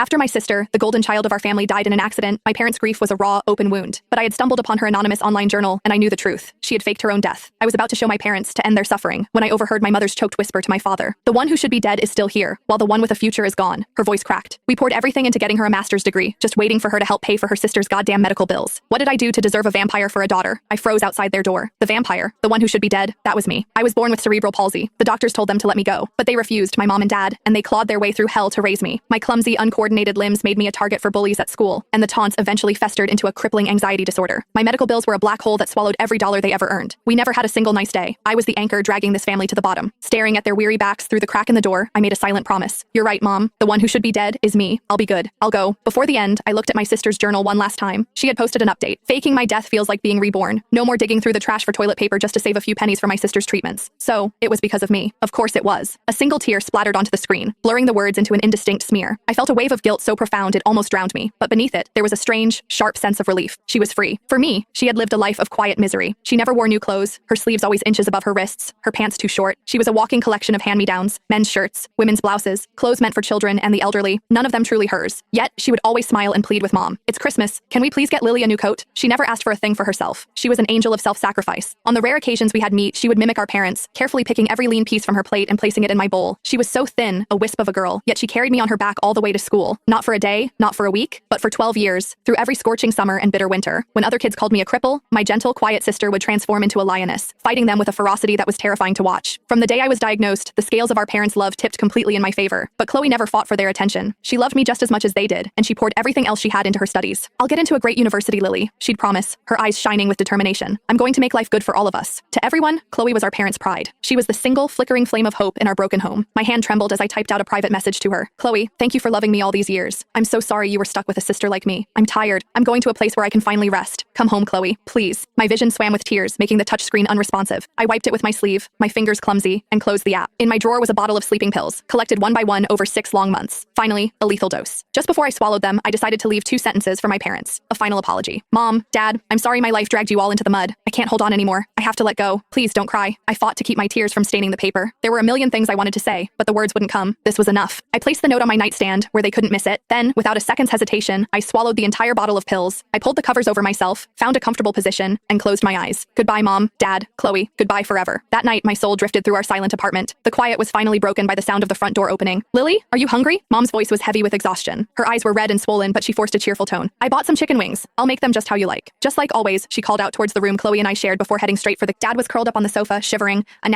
After my sister, the golden child of our family, died in an accident, my parents' grief was a raw, open wound. But I had stumbled upon her anonymous online journal, and I knew the truth. She had faked her own death. I was about to show my parents to end their suffering when I overheard my mother's choked whisper to my father. The one who should be dead is still here, while the one with a future is gone. Her voice cracked. We poured everything into getting her a master's degree, just waiting for her to help pay for her sister's goddamn medical bills. What did I do to deserve a vampire for a daughter? I froze outside their door. The vampire, the one who should be dead, that was me. I was born with cerebral palsy. The doctors told them to let me go, but they refused, my mom and dad, and they clawed their way through hell to raise me. My clumsy, uncoordinated limbs made me a target for bullies at school, and the taunts eventually festered into a crippling anxiety disorder. My medical bills were a black hole that swallowed every dollar they ever earned. We never had a single nice day. I was the anchor dragging this family to the bottom. Staring at their weary backs through the crack in the door, I made a silent promise. You're right, Mom. The one who should be dead is me. I'll be good. I'll go. Before the end, I looked at my sister's journal one last time. She had posted an update. Faking my death feels like being reborn. No more digging through the trash for toilet paper just to save a few pennies for my sister's treatments. So, it was because of me. Of course it was. A single tear splattered onto the screen, blurring the words into an indistinct smear. I felt a wave of guilt so profound it almost drowned me. But beneath it, there was a strange, sharp sense of relief. She was free. For me, she had lived a life of quiet misery. She never wore new clothes, her sleeves always inches above her wrists, her pants too short. She was a walking collection of hand-me-downs, men's shirts, women's blouses, clothes meant for children and the elderly, none of them truly hers. Yet, she would always smile and plead with Mom. It's Christmas. Can we please get Lily a new coat? She never asked for a thing for herself. She was an angel of self-sacrifice. On the rare occasions we had meat, she would mimic our parents, carefully picking every lean piece from her plate and placing it in my bowl. She was so thin, a wisp of a girl, yet she carried me on her back all the way to school. Not for a day, not for a week, but for 12 years, through every scorching summer and bitter winter. When other kids called me a cripple, my gentle, quiet sister would transform into a lioness, fighting them with a ferocity that was terrifying to watch. From the day I was diagnosed, the scales of our parents' love tipped completely in my favor, but Chloe never fought for their attention. She loved me just as much as they did, and she poured everything else she had into her studies. I'll get into a great university, Lily, she'd promise, her eyes shining with determination. I'm going to make life good for all of us. To everyone, Chloe was our parents' pride. She was the single, flickering flame of hope in our broken home. My hand trembled as I typed out a private message to her. Chloe, thank you for loving me all these years. I'm so sorry you were stuck with a sister like me. I'm tired. I'm going to a place where I can finally rest. Come home, Chloe, please. My vision swam with tears, making the touchscreen unresponsive. I wiped it with my sleeve, my fingers clumsy, and closed the app. In my drawer was a bottle of sleeping pills, collected one by one over 6 long months. Finally, a lethal dose. Just before I swallowed them, I decided to leave 2 sentences for my parents. A final apology. Mom, Dad, I'm sorry my life dragged you all into the mud. I can't hold on anymore. I have to let go. Please don't cry. I fought to keep my tears from staining the paper. There were a million things I wanted to say, but the words wouldn't come. This was enough. I placed the note on my nightstand, where they couldn't miss it. Then, without a second's hesitation, I swallowed the entire bottle of pills. I pulled the covers over myself, found a comfortable position, and closed my eyes. Goodbye, Mom, Dad, Chloe. Goodbye forever. That night, my soul drifted through our silent apartment. The quiet was finally broken by the sound of the front door opening. Lily, are you hungry? Mom's voice was heavy with exhaustion. Her eyes were red and swollen, but she forced a cheerful tone. I bought some chicken wings. I'll make them just how you like. Just like always, she called out towards the room Chloe and I shared before heading straight for the— Dad was curled up on the sofa, shivering, a